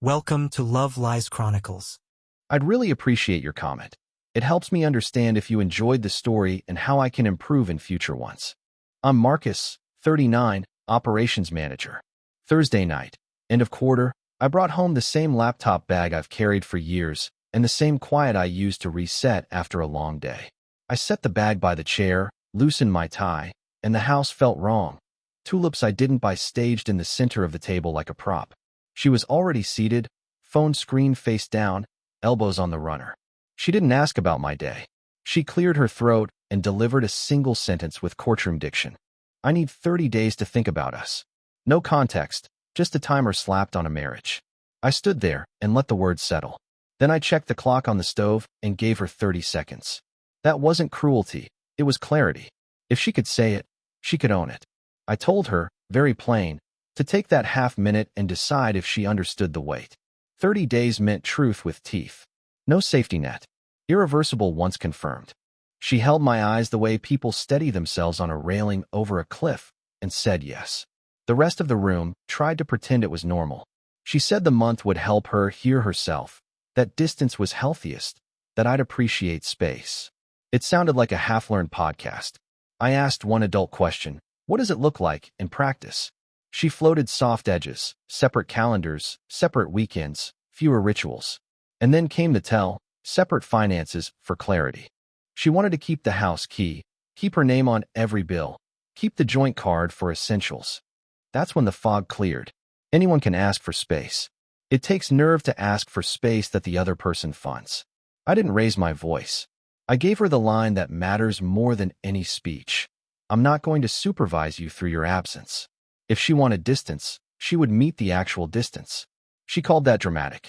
Welcome to Love Lies Chronicles. I'd really appreciate your comment. It helps me understand if you enjoyed the story and how I can improve in future ones. I'm Marcus, 39, Operations Manager. Thursday night, end of quarter, I brought home the same laptop bag I've carried for years and the same quiet I used to reset after a long day. I set the bag by the chair, loosened my tie, and the house felt wrong. Tulips I didn't buy staged in the center of the table like a prop. She was already seated, phone screen face down, elbows on the runner. She didn't ask about my day. She cleared her throat and delivered a single sentence with courtroom diction. I need 30 days to think about us. No context, just a timer slapped on a marriage. I stood there and let the words settle. Then I checked the clock on the stove and gave her 30 seconds. That wasn't cruelty, it was clarity. If she could say it, she could own it. I told her, very plain, to take that half minute and decide if she understood the weight. 30 days meant truth with teeth. No safety net. Irreversible once confirmed. She held my eyes the way people steady themselves on a railing over a cliff and said yes. The rest of the room tried to pretend it was normal. She said the month would help her hear herself, that distance was healthiest, that I'd appreciate space. It sounded like a half-learned podcast. I asked one adult question, what does it look like in practice? She floated soft edges, separate calendars, separate weekends, fewer rituals. And then came the tell, separate finances for clarity. She wanted to keep the house key, keep her name on every bill, keep the joint card for essentials. That's when the fog cleared. Anyone can ask for space. It takes nerve to ask for space that the other person funds. I didn't raise my voice. I gave her the line that matters more than any speech. I'm not going to supervise you through your absence. If she wanted distance, she would meet the actual distance. She called that dramatic.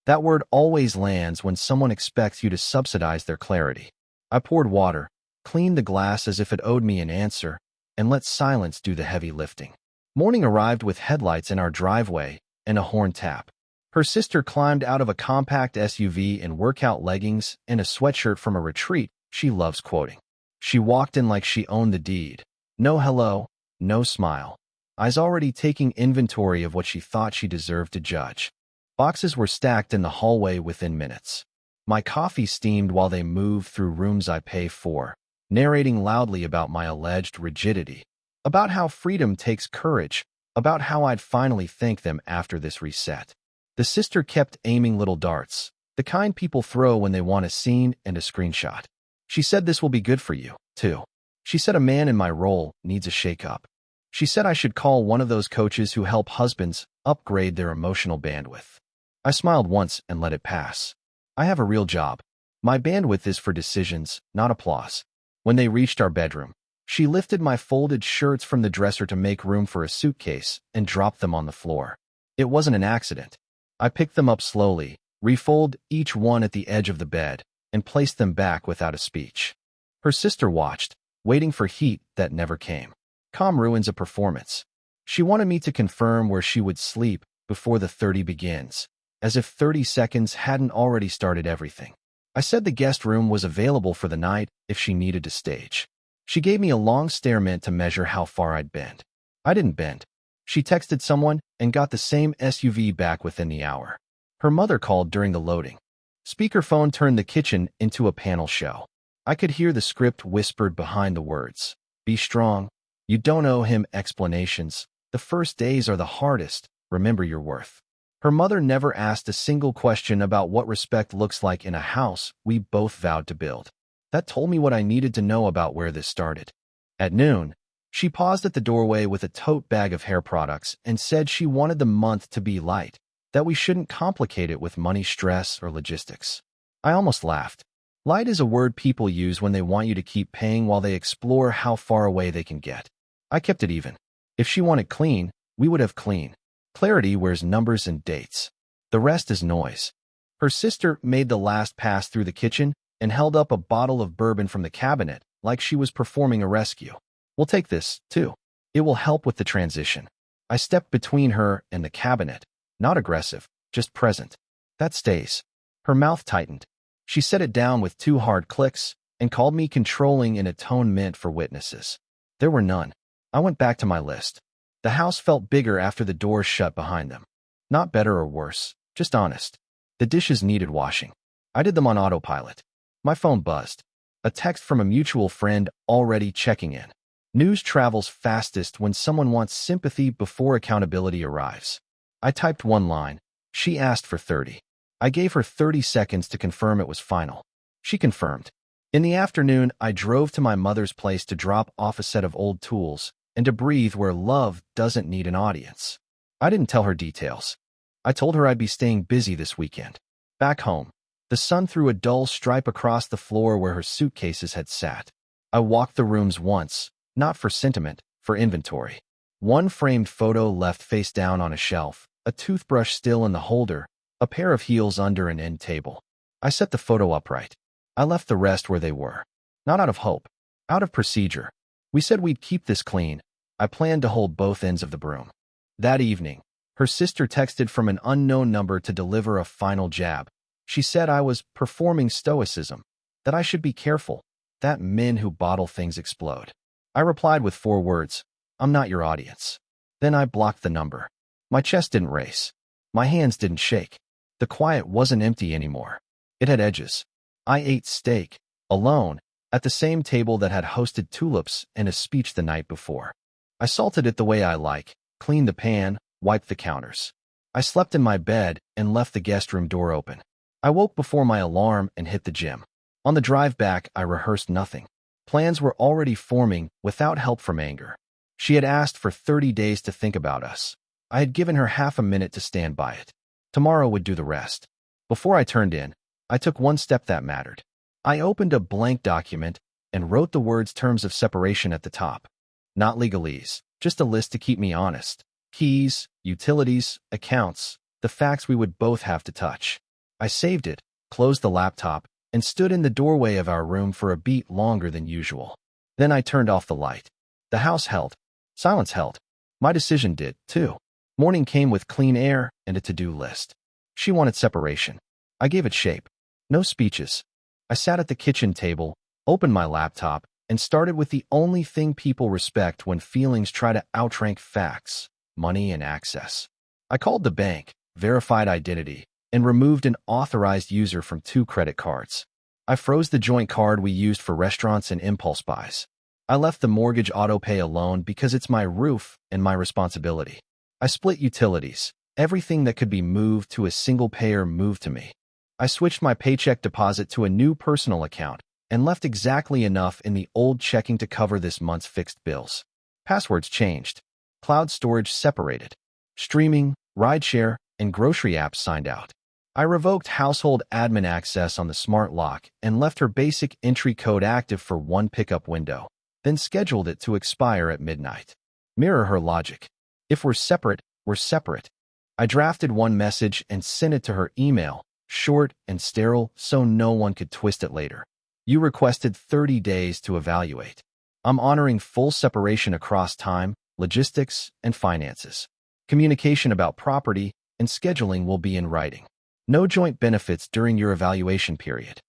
That word always lands when someone expects you to subsidize their clarity. I poured water, cleaned the glass as if it owed me an answer, and let silence do the heavy lifting. Morning arrived with headlights in our driveway and a horn tap. Her sister climbed out of a compact SUV in workout leggings and a sweatshirt from a retreat she loves quoting. She walked in like she owned the deed. No hello, no smile. Eyes already taking inventory of what she thought she deserved to judge. Boxes were stacked in the hallway within minutes. My coffee steamed while they moved through rooms I pay for, narrating loudly about my alleged rigidity, about how freedom takes courage, about how I'd finally thank them after this reset. The sister kept aiming little darts, the kind people throw when they want a scene and a screenshot. She said this will be good for you, too. She said a man in my role needs a shake-up. She said I should call one of those coaches who help husbands upgrade their emotional bandwidth. I smiled once and let it pass. I have a real job. My bandwidth is for decisions, not applause. When they reached our bedroom, she lifted my folded shirts from the dresser to make room for a suitcase and dropped them on the floor. It wasn't an accident. I picked them up slowly, refolded each one at the edge of the bed, and placed them back without a speech. Her sister watched, waiting for heat that never came. Calm ruins a performance. She wanted me to confirm where she would sleep before the 30 begins, as if 30 seconds hadn't already started everything. I said the guest room was available for the night if she needed to stage. She gave me a long stare meant to measure how far I'd bend. I didn't bend. She texted someone and got the same SUV back within the hour. Her mother called during the loading. Speakerphone turned the kitchen into a panel show. I could hear the script whispered behind the words. Be strong. You don't owe him explanations. The first days are the hardest. Remember your worth. Her mother never asked a single question about what respect looks like in a house we both vowed to build. That told me what I needed to know about where this started. At noon, she paused at the doorway with a tote bag of hair products and said she wanted the month to be light, that we shouldn't complicate it with money stress or logistics. I almost laughed. Light is a word people use when they want you to keep paying while they explore how far away they can get. I kept it even. If she wanted clean, we would have clean. Clarity wears numbers and dates. The rest is noise. Her sister made the last pass through the kitchen and held up a bottle of bourbon from the cabinet like she was performing a rescue. We'll take this, too. It will help with the transition. I stepped between her and the cabinet. Not aggressive, just present. That stays. Her mouth tightened. She set it down with 2 hard clicks and called me controlling in a tone meant for witnesses. There were none. I went back to my list. The house felt bigger after the doors shut behind them. Not better or worse, Just honest. The dishes needed washing. I did them on autopilot. My phone buzzed. A text from a mutual friend already checking in. News travels fastest when someone wants sympathy before accountability arrives. I typed one line. She asked for 30. I gave her 30 seconds to confirm it was final. She confirmed. In the afternoon, I drove to my mother's place to drop off a set of old tools and to breathe where love doesn't need an audience. I didn't tell her details. I told her I'd be staying busy this weekend. Back home, the sun threw a dull stripe across the floor where her suitcases had sat. I walked the rooms once, not for sentiment, for inventory. One framed photo left face down on a shelf, a toothbrush still in the holder, a pair of heels under an end table. I set the photo upright. I left the rest where they were. Not out of hope, out of procedure. We said we'd keep this clean. I planned to hold both ends of the broom. That evening, her sister texted from an unknown number to deliver a final jab. She said I was performing stoicism, that I should be careful, that men who bottle things explode. I replied with 4 words, I'm not your audience. Then I blocked the number. My chest didn't race. My hands didn't shake. The quiet wasn't empty anymore. It had edges. I ate steak, alone, at the same table that had hosted tulips and a speech the night before. I salted it the way I like, cleaned the pan, wiped the counters. I slept in my bed and left the guest room door open. I woke before my alarm and hit the gym. On the drive back, I rehearsed nothing. Plans were already forming without help from anger. She had asked for 30 days to think about us. I had given her half a minute to stand by it. Tomorrow would do the rest. Before I turned in, I took one step that mattered. I opened a blank document and wrote the words terms of separation at the top. Not legalese, just a list to keep me honest. Keys, utilities, accounts, the facts we would both have to touch. I saved it, closed the laptop, and stood in the doorway of our room for a beat longer than usual. Then I turned off the light. The house held. Silence held. My decision did, too. Morning came with clean air and a to-do list. She wanted separation. I gave it shape. No speeches. I sat at the kitchen table, opened my laptop, and started with the only thing people respect when feelings try to outrank facts, money and access. I called the bank, verified identity, and removed an authorized user from 2 credit cards. I froze the joint card we used for restaurants and impulse buys. I left the mortgage autopay alone because it's my roof and my responsibility. I split utilities. Everything that could be moved to a single payer moved to me. I switched my paycheck deposit to a new personal account and left exactly enough in the old checking to cover this month's fixed bills. Passwords changed. Cloud storage separated. Streaming, rideshare, and grocery apps signed out. I revoked household admin access on the smart lock and left her basic entry code active for 1 pickup window, then scheduled it to expire at midnight. Mirror her logic. If we're separate, we're separate. I drafted one message and sent it to her email, short and sterile so no one could twist it later. You requested 30 days to evaluate. I'm honoring full separation across time, logistics, and finances. Communication about property and scheduling will be in writing. No joint benefits during your evaluation period.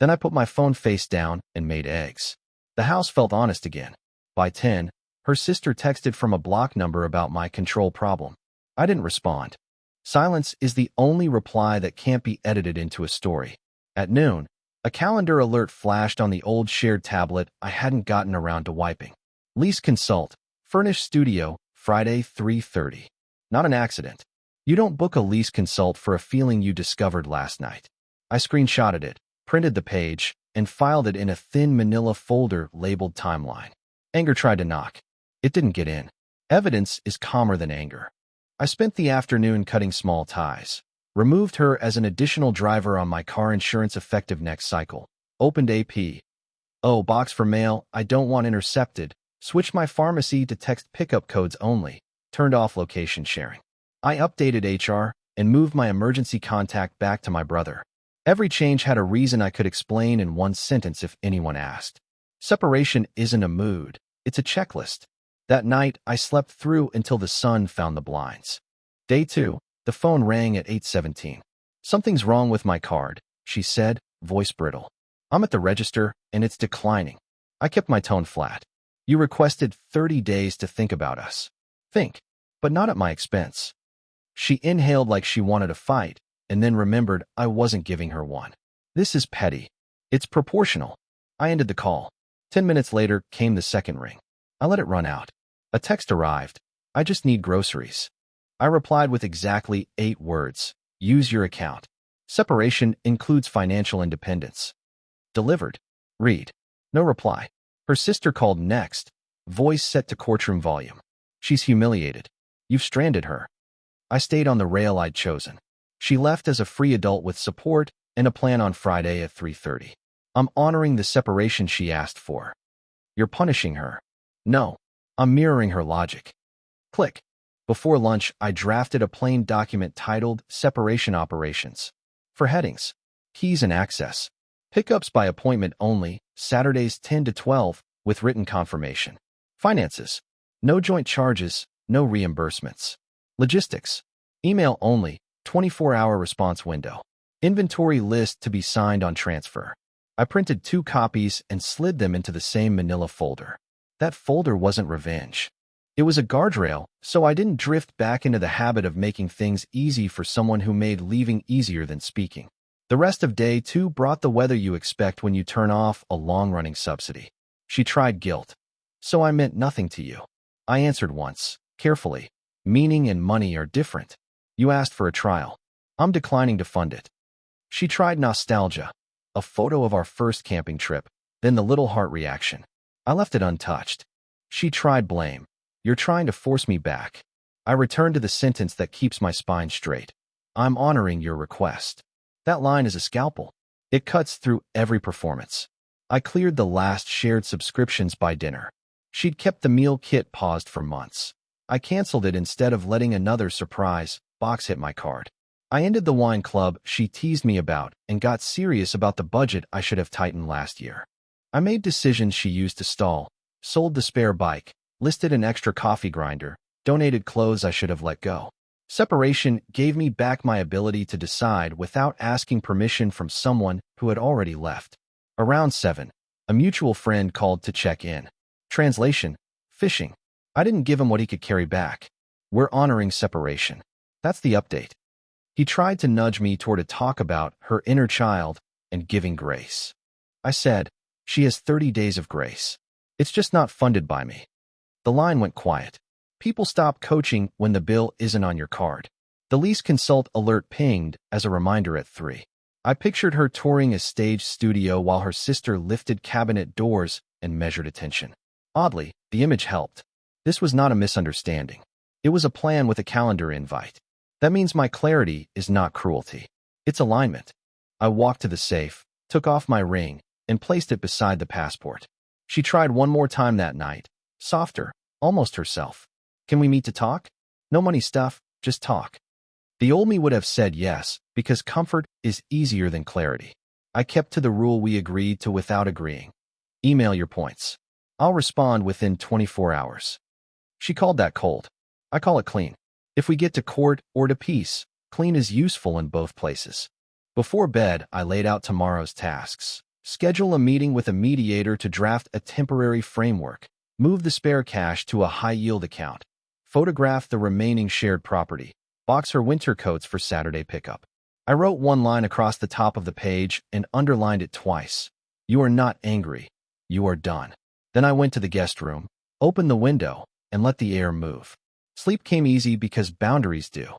Then I put my phone face down and made eggs. The house felt honest again. By 10, her sister texted from a block number about my control problem. I didn't respond. Silence is the only reply that can't be edited into a story. At noon, a calendar alert flashed on the old shared tablet I hadn't gotten around to wiping. Lease consult, furnished studio, Friday 3:30. Not an accident. You don't book a lease consult for a feeling you discovered last night. I screenshotted it, printed the page, and filed it in a thin manila folder labeled timeline. Anger tried to knock. It didn't get in. Evidence is calmer than anger. I spent the afternoon cutting small ties. Removed her as an additional driver on my car insurance effective next cycle. Opened AP. Oh, box for mail, I don't want intercepted. Switched my pharmacy to text pickup codes only. Turned off location sharing. I updated HR and moved my emergency contact back to my brother. Every change had a reason I could explain in one sentence if anyone asked. Separation isn't a mood, it's a checklist. That night, I slept through until the sun found the blinds. Day 2, the phone rang at 8:17. Something's wrong with my card, she said, voice brittle. I'm at the register, and it's declining. I kept my tone flat. You requested 30 days to think about us. Think, but not at my expense. She inhaled like she wanted a fight, and then remembered I wasn't giving her one. This is petty. It's proportional. I ended the call. 10 minutes later came the second ring. I let it run out. A text arrived. I just need groceries. I replied with exactly 8 words. Use your account. Separation includes financial independence. Delivered. Read. No reply. Her sister called next. Voice set to courtroom volume. She's humiliated. You've stranded her. I stayed on the rail I'd chosen. She left as a free adult with support and a plan on Friday at 3:30. I'm honoring the separation she asked for. You're punishing her. No. I'm mirroring her logic. Click. Before lunch, I drafted a plain document titled Separation Operations. For headings, keys and access. Pickups by appointment only, Saturdays 10 to 12, with written confirmation. Finances. No joint charges, no reimbursements. Logistics. Email only, 24-hour response window. Inventory list to be signed on transfer. I printed 2 copies and slid them into the same manila folder. That folder wasn't revenge. It was a guardrail, so I didn't drift back into the habit of making things easy for someone who made leaving easier than speaking. The rest of day 2 brought the weather you expect when you turn off a long-running subsidy. She tried guilt. So I meant nothing to you. I answered once, carefully. Meaning and money are different. You asked for a trial. I'm declining to fund it. She tried nostalgia. A photo of our first camping trip, then the little heart reaction. I left it untouched. She tried blame. You're trying to force me back. I returned to the sentence that keeps my spine straight. I'm honoring your request. That line is a scalpel. It cuts through every performance. I cleared the last shared subscriptions by dinner. She'd kept the meal kit paused for months. I canceled it instead of letting another surprise box hit my card. I ended the wine club she teased me about and got serious about the budget I should have tightened last year. I made decisions she used to stall, sold the spare bike, listed an extra coffee grinder, donated clothes I should have let go. Separation gave me back my ability to decide without asking permission from someone who had already left. Around 7, a mutual friend called to check in. Translation: fishing. I didn't give him what he could carry back. We're honoring separation. That's the update. He tried to nudge me toward a talk about her inner child and giving grace. I said, she has 30 days of grace. It's just not funded by me. The line went quiet. People stop coaching when the bill isn't on your card. The lease consult alert pinged as a reminder at 3. I pictured her touring a stage studio while her sister lifted cabinet doors and measured attention. Oddly, the image helped. This was not a misunderstanding. It was a plan with a calendar invite. That means my clarity is not cruelty. It's alignment. I walked to the safe, took off my ring, and placed it beside the passport. She tried one more time that night, softer, almost herself. Can we meet to talk? No money stuff, just talk. The old me would have said yes, because comfort is easier than clarity. I kept to the rule we agreed to without agreeing. Email your points. I'll respond within 24 hours. She called that cold. I call it clean. If we get to court or to peace, clean is useful in both places. Before bed, I laid out tomorrow's tasks. Schedule a meeting with a mediator to draft a temporary framework. Move the spare cash to a high-yield account. Photograph the remaining shared property. Box her winter coats for Saturday pickup. I wrote one line across the top of the page and underlined it twice. You are not angry. You are done. Then I went to the guest room, opened the window, and let the air move. Sleep came easy because boundaries do.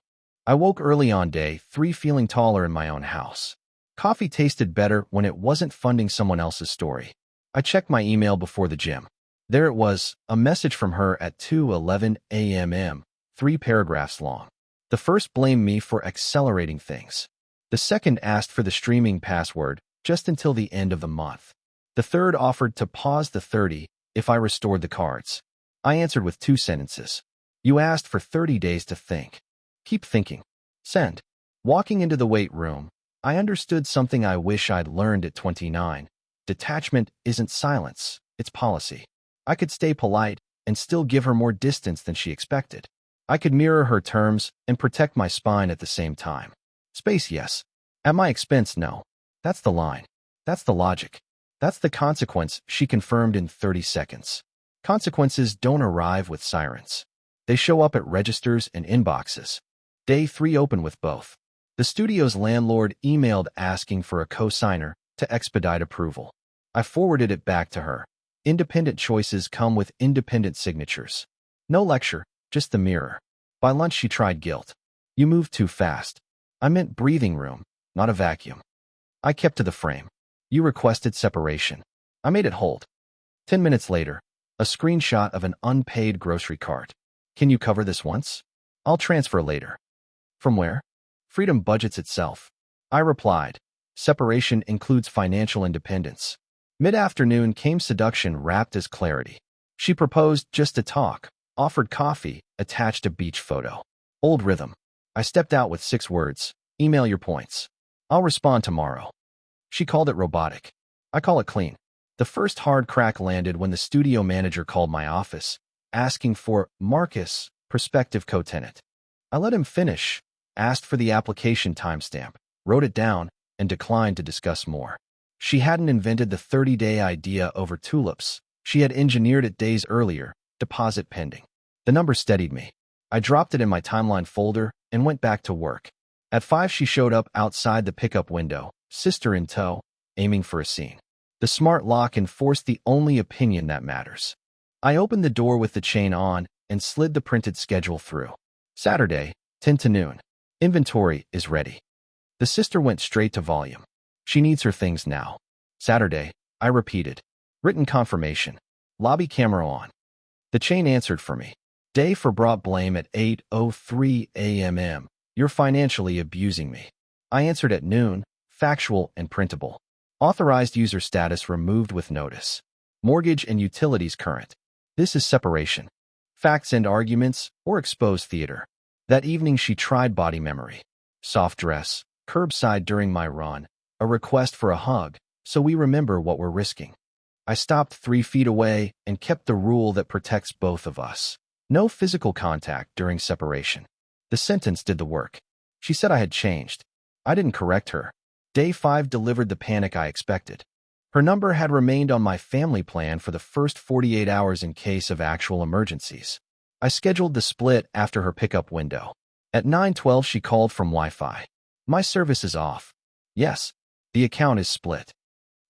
I woke early on day 3 feeling taller in my own house. Coffee tasted better when it wasn't funding someone else's story. I checked my email before the gym. There it was, a message from her at 2:11 a.m., 3 paragraphs long. The first blamed me for accelerating things. The second asked for the streaming password just until the end of the month. The third offered to pause the 30 if I restored the cards. I answered with 2 sentences. You asked for 30 days to think. Keep thinking. Send. Walking into the weight room, I understood something I wish I'd learned at 29. Detachment isn't silence, it's policy. I could stay polite and still give her more distance than she expected. I could mirror her terms and protect my spine at the same time. Space, yes. At my expense, no. That's the line. That's the logic. That's the consequence, she confirmed in 30 seconds. Consequences don't arrive with sirens. They show up at registers and inboxes. Day 3 opened with both. The studio's landlord emailed asking for a co-signer to expedite approval. I forwarded it back to her. Independent choices come with independent signatures. No lecture, just the mirror. By lunch she tried guilt. You moved too fast. I meant breathing room, not a vacuum. I kept to the frame. You requested separation. I made it hold. 10 minutes later, a screenshot of an unpaid grocery cart. Can you cover this once? I'll transfer later. From where? Freedom budgets itself. I replied. Separation includes financial independence. Mid-afternoon came seduction wrapped as clarity. She proposed just to talk, offered coffee, attached a beach photo. Old rhythm. I stepped out with 6 words. Email your points. I'll respond tomorrow. She called it robotic. I call it clean. The first hard crack landed when the studio manager called my office, asking for Marcus, prospective co-tenant. I let him finish, asked for the application timestamp, wrote it down, and declined to discuss more. She hadn't invented the 30-day idea over tulips. She had engineered it days earlier, deposit pending. The number steadied me. I dropped it in my timeline folder and went back to work. At 5 she showed up outside the pickup window, sister in tow, aiming for a scene. The smart lock enforced the only opinion that matters. I opened the door with the chain on and slid the printed schedule through. Saturday, 10 to noon. Inventory is ready. The sister went straight to volume. She needs her things now. Saturday, I repeated. Written confirmation. Lobby camera on. The chain answered for me. Day 4 brought blame at 8:03 a.m. You're financially abusing me. I answered at noon, factual and printable. Authorized user status removed with notice. Mortgage and utilities current. This is separation. Facts and arguments, or exposed theater. That evening she tried body memory. Soft dress, curbside during my run, a request for a hug, so we remember what we're risking. I stopped 3 feet away and kept the rule that protects both of us. No physical contact during separation. The sentence did the work. She said I had changed. I didn't correct her. Day 5 delivered the panic I expected. Her number had remained on my family plan for the first 48 hours in case of actual emergencies. I scheduled the split after her pickup window. At 9:12 she called from Wi-Fi. My service is off. Yes, the account is split.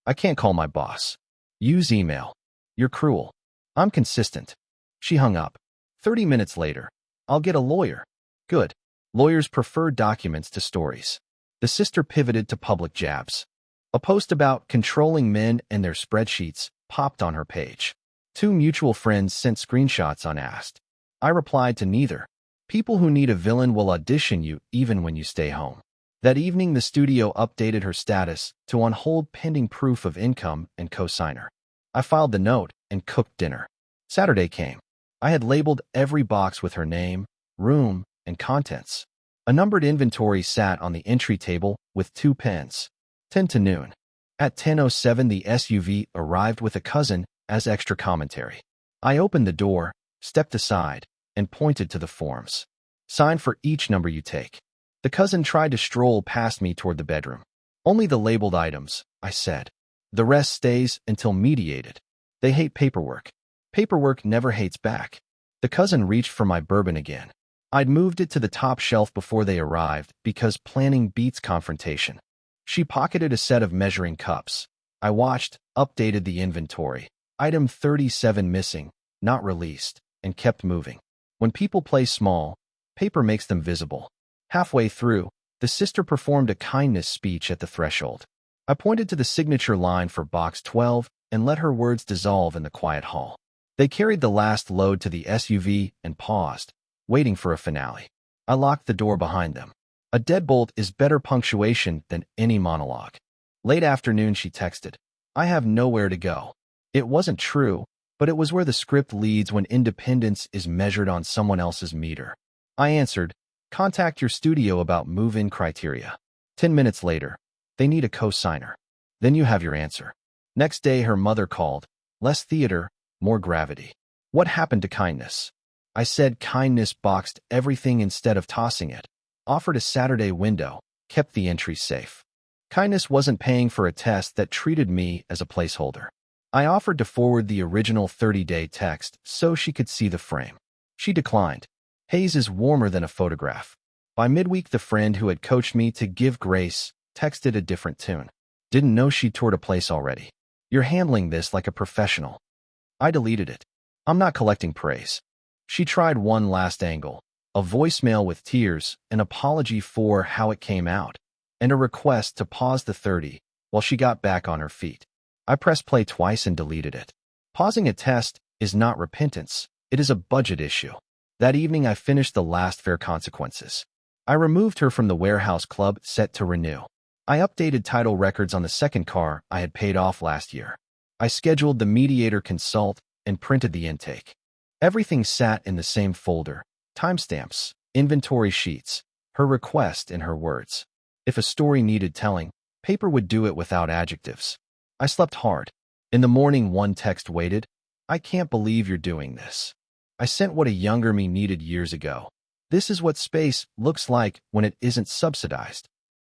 I can't call my boss. Use email. You're cruel. I'm consistent. She hung up. 30 minutes later. I'll get a lawyer. Good. Lawyers prefer documents to stories. The sister pivoted to public jabs. A post about controlling men and their spreadsheets popped on her page. 2 mutual friends sent screenshots unasked. I replied to neither. People who need a villain will audition you even when you stay home. That evening, the studio updated her status to on hold pending proof of income and co-signer. I filed the note and cooked dinner. Saturday came. I had labeled every box with her name, room, and contents. A numbered inventory sat on the entry table with 2 pens. 10 to noon. At 10:07, the SUV arrived with a cousin as extra commentary. I opened the door, stepped aside, and pointed to the forms. Sign for each number you take. The cousin tried to stroll past me toward the bedroom. Only the labeled items, I said. The rest stays until mediated. They hate paperwork. Paperwork never hates back. The cousin reached for my bourbon again. I'd moved it to the top shelf before they arrived because planning beats confrontation. She pocketed a set of measuring cups. I watched, updated the inventory. Item 37 missing, not released, and kept moving. When people play small, paper makes them visible. Halfway through, the sister performed a kindness speech at the threshold. I pointed to the signature line for box 12 and let her words dissolve in the quiet hall. They carried the last load to the SUV and paused, waiting for a finale. I locked the door behind them. A deadbolt is better punctuation than any monologue. Late afternoon, she texted, I have nowhere to go. It wasn't true, but it was where the script leads when independence is measured on someone else's meter. I answered, contact your studio about move-in criteria. 10 minutes later, they need a co-signer. Then you have your answer. Next day, her mother called. Less theater, more gravity. What happened to kindness? I said kindness boxed everything instead of tossing it. Offered a Saturday window, kept the entries safe. Kindness wasn't paying for a test that treated me as a placeholder. I offered to forward the original 30-day text so she could see the frame. She declined. Haze is warmer than a photograph. By midweek, the friend who had coached me to give grace texted a different tune. Didn't know she'd toured a place already. You're handling this like a professional. I deleted it. I'm not collecting praise. She tried one last angle, a voicemail with tears, an apology for how it came out, and a request to pause the 30 while she got back on her feet. I pressed play twice and deleted it. Pausing a test is not repentance. It is a budget issue. That evening, I finished the last fair consequences. I removed her from the warehouse club set to renew. I updated title records on the second car I had paid off last year. I scheduled the mediator consult and printed the intake. Everything sat in the same folder: timestamps, inventory sheets, her request, and her words. If a story needed telling, paper would do it without adjectives. I slept hard. In the morning, one text waited. I can't believe you're doing this. I sent what a younger me needed years ago. This is what space looks like when it isn't subsidized.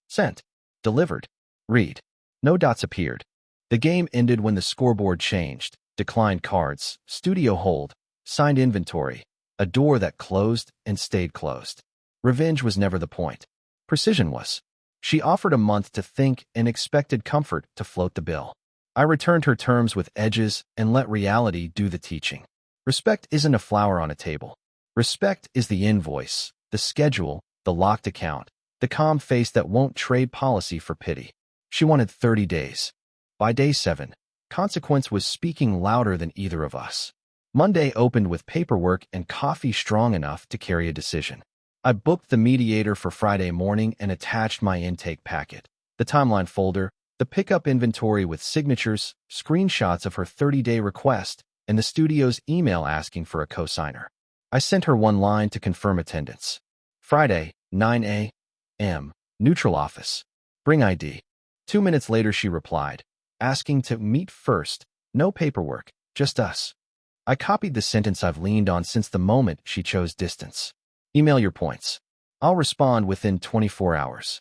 Sent. Delivered. Read. No dots appeared. The game ended when the scoreboard changed. Declined cards, studio hold, signed inventory, a door that closed and stayed closed. Revenge was never the point. Precision was. She offered a month to think and expected comfort to float the bill. I returned her terms with edges and let reality do the teaching. Respect isn't a flower on a table. Respect is the invoice, the schedule, the locked account, the calm face that won't trade policy for pity. She wanted 30 days. By day 7, consequence was speaking louder than either of us. Monday opened with paperwork and coffee strong enough to carry a decision. I booked the mediator for Friday morning and attached my intake packet, the timeline folder, the pickup inventory with signatures, screenshots of her 30-day request, and the studio's email asking for a cosigner. I sent her one line to confirm attendance. Friday, 9 a.m., neutral office. Bring ID. 2 minutes later, she replied, asking to meet first. No paperwork, just us. I copied the sentence I've leaned on since the moment she chose distance. Email your points. I'll respond within 24 hours.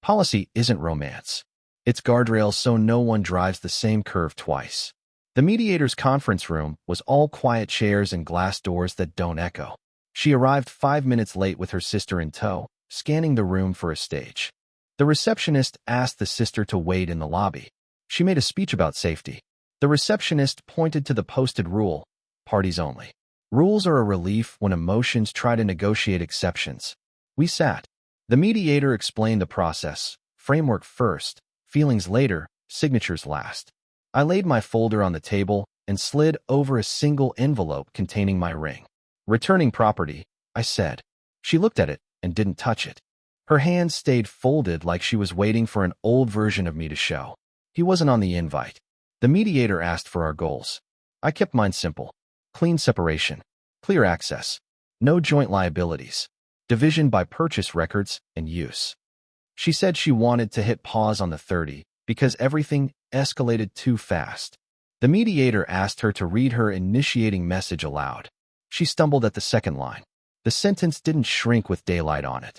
Policy isn't romance. It's guardrails so no one drives the same curve twice. The mediator's conference room was all quiet chairs and glass doors that don't echo. She arrived 5 minutes late with her sister in tow, scanning the room for a stage. The receptionist asked the sister to wait in the lobby. She made a speech about safety. The receptionist pointed to the posted rule: parties only. Rules are a relief when emotions try to negotiate exceptions. We sat. The mediator explained the process: framework first, feelings later, signatures last. I laid my folder on the table and slid over a single envelope containing my ring. Returning property, I said. She looked at it and didn't touch it. Her hands stayed folded like she was waiting for an old version of me to show. He wasn't on the invite. The mediator asked for our goals. I kept mine simple: clean separation, clear access, no joint liabilities, division by purchase records and use. She said she wanted to hit pause on the 30 because everything escalated too fast. The mediator asked her to read her initiating message aloud. She stumbled at the second line. The sentence didn't shrink with daylight on it.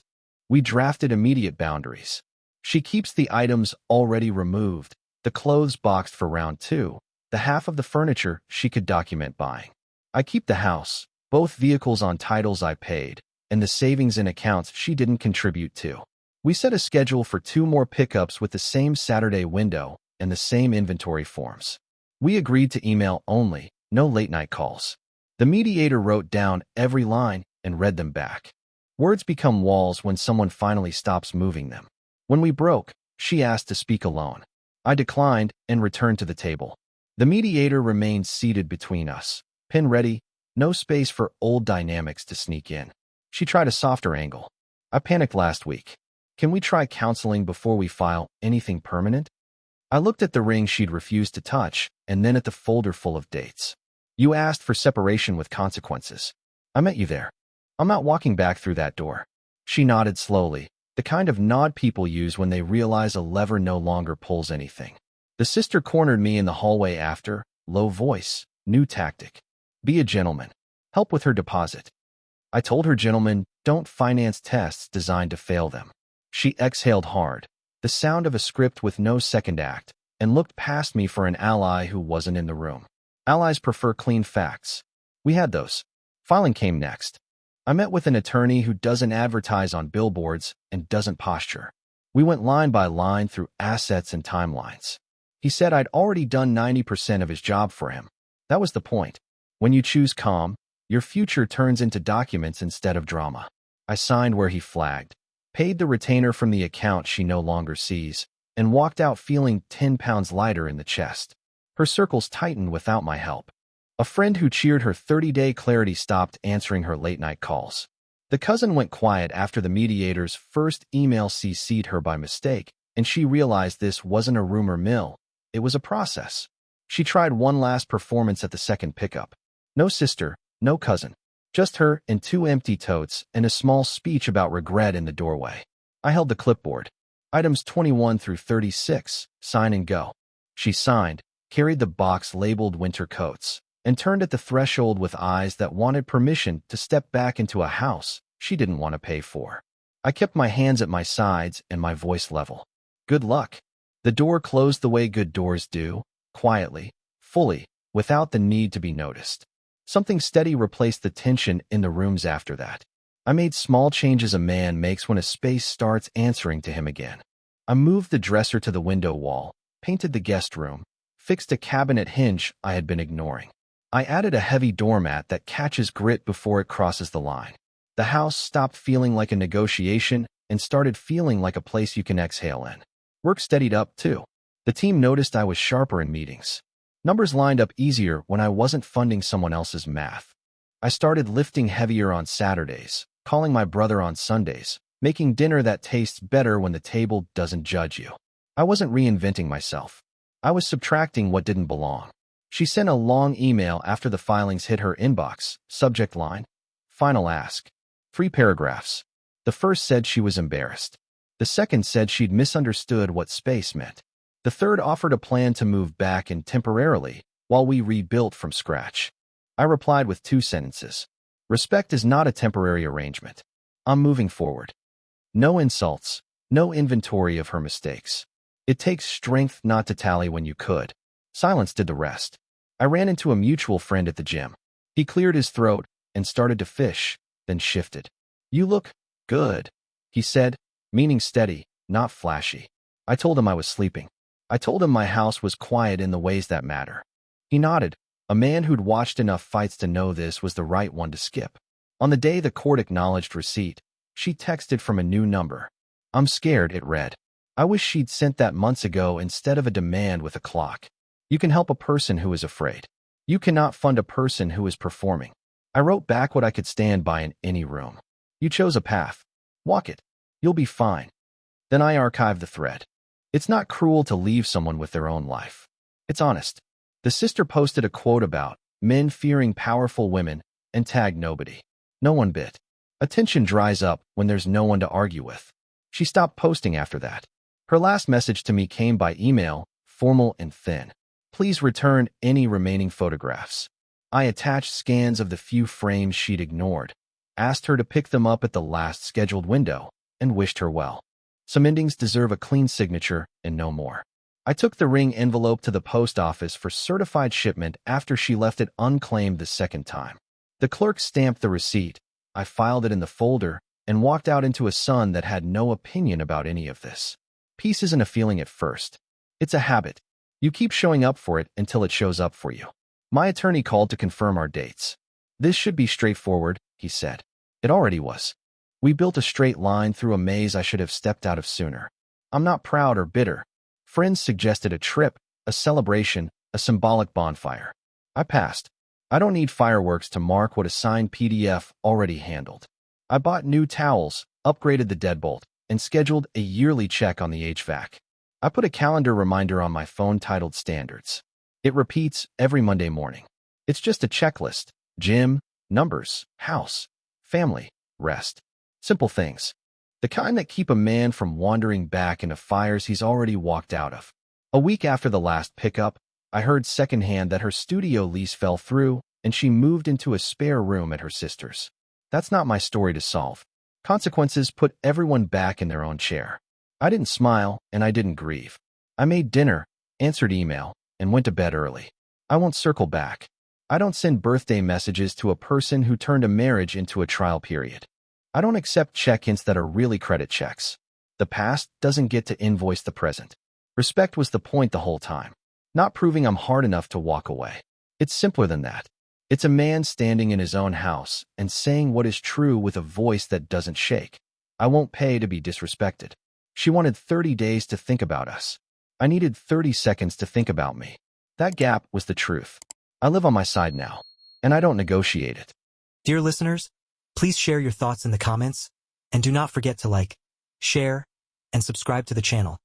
We drafted immediate boundaries. She keeps the items already removed, the clothes boxed for round 2, the half of the furniture she could document buying. I keep the house, both vehicles on titles I paid, and the savings in accounts she didn't contribute to. We set a schedule for 2 more pickups with the same Saturday window and the same inventory forms. We agreed to email only, no late-night calls. The mediator wrote down every line and read them back. Words become walls when someone finally stops moving them. When we broke, she asked to speak alone. I declined and returned to the table. The mediator remained seated between us, pen ready, no space for old dynamics to sneak in. She tried a softer angle. I panicked last week. Can we try counseling before we file anything permanent? I looked at the ring she'd refused to touch and then at the folder full of dates. You asked for separation with consequences. I met you there. I'm not walking back through that door. She nodded slowly, the kind of nod people use when they realize a lever no longer pulls anything. The sister cornered me in the hallway after, low voice, new tactic. Be a gentleman. Help with her deposit. I told her gentlemen don't finance tests designed to fail them. She exhaled hard, the sound of a script with no second act, and looked past me for an ally who wasn't in the room. Allies prefer clean facts. We had those. Filing came next. I met with an attorney who doesn't advertise on billboards and doesn't posture. We went line by line through assets and timelines. He said I'd already done 90% of his job for him. That was the point. When you choose calm, your future turns into documents instead of drama. I signed where he flagged, paid the retainer from the account she no longer sees, and walked out feeling 10 pounds lighter in the chest. Her circles tightened without my help. A friend who cheered her 30-day clarity stopped answering her late-night calls. The cousin went quiet after the mediator's first email CC'd her by mistake, and she realized this wasn't a rumor mill. It was a process. She tried one last performance at the second pickup. No sister, no cousin. Just her and 2 empty totes and a small speech about regret in the doorway. I held the clipboard. Items 21 through 36, sign and go. She signed, carried the box labeled winter coats, and turned at the threshold with eyes that wanted permission to step back into a house she didn't want to pay for. I kept my hands at my sides and my voice level. Good luck. The door closed the way good doors do, quietly, fully, without the need to be noticed. Something steady replaced the tension in the rooms after that. I made small changes a man makes when a space starts answering to him again. I moved the dresser to the window wall, painted the guest room, fixed a cabinet hinge I had been ignoring. I added a heavy doormat that catches grit before it crosses the line. The house stopped feeling like a negotiation and started feeling like a place you can exhale in. Work steadied up, too. The team noticed I was sharper in meetings. Numbers lined up easier when I wasn't funding someone else's math. I started lifting heavier on Saturdays, calling my brother on Sundays, making dinner that tastes better when the table doesn't judge you. I wasn't reinventing myself. I was subtracting what didn't belong. She sent a long email after the filings hit her inbox. Subject line: Final ask. 3 paragraphs. The first said she was embarrassed. The second said she'd misunderstood what space meant. The third offered a plan to move back in temporarily while we rebuilt from scratch. I replied with 2 sentences. Respect is not a temporary arrangement. I'm moving forward. No insults, no inventory of her mistakes. It takes strength not to tally when you could. Silence did the rest. I ran into a mutual friend at the gym. He cleared his throat and started to fish, then shifted. You look good, he said, meaning steady, not flashy. I told him I was sleeping. I told him my house was quiet in the ways that matter. He nodded. A man who'd watched enough fights to know this was the right one to skip. On the day the court acknowledged receipt, she texted from a new number. I'm scared, it read. I wish she'd sent that months ago instead of a demand with a clock. You can help a person who is afraid. You cannot fund a person who is performing. I wrote back what I could stand by in any room. You chose a path. Walk it. You'll be fine. Then I archived the thread. It's not cruel to leave someone with their own life. It's honest. The sister posted a quote about men fearing powerful women and tagged nobody. No one bit. Attention dries up when there's no one to argue with. She stopped posting after that. Her last message to me came by email, formal and thin. Please return any remaining photographs. I attached scans of the few frames she'd ignored, asked her to pick them up at the last scheduled window, and wished her well. Some endings deserve a clean signature and no more. I took the ring envelope to the post office for certified shipment after she left it unclaimed the second time. The clerk stamped the receipt. I filed it in the folder and walked out into a sun that had no opinion about any of this. Peace isn't a feeling at first. It's a habit. You keep showing up for it until it shows up for you. My attorney called to confirm our dates. This should be straightforward, he said. It already was. We built a straight line through a maze I should have stepped out of sooner. I'm not proud or bitter. Friends suggested a trip, a celebration, a symbolic bonfire. I passed. I don't need fireworks to mark what a signed PDF already handled. I bought new towels, upgraded the deadbolt, and scheduled a yearly check on the HVAC. I put a calendar reminder on my phone titled Standards. It repeats every Monday morning. It's just a checklist: gym, numbers, house, family, rest. Simple things. The kind that keep a man from wandering back into fires he's already walked out of. A week after the last pickup, I heard secondhand that her studio lease fell through and she moved into a spare room at her sister's. That's not my story to solve. Consequences put everyone back in their own chair. I didn't smile and I didn't grieve. I made dinner, answered email, and went to bed early. I won't circle back. I don't send birthday messages to a person who turned a marriage into a trial period. I don't accept check-ins that are really credit checks. The past doesn't get to invoice the present. Respect was the point the whole time, not proving I'm hard enough to walk away. It's simpler than that. It's a man standing in his own house and saying what is true with a voice that doesn't shake. I won't pay to be disrespected. She wanted 30 days to think about us. I needed 30 seconds to think about me. That gap was the truth. I live on my side now, and I don't negotiate it. Dear listeners, please share your thoughts in the comments, and do not forget to like, share, and subscribe to the channel.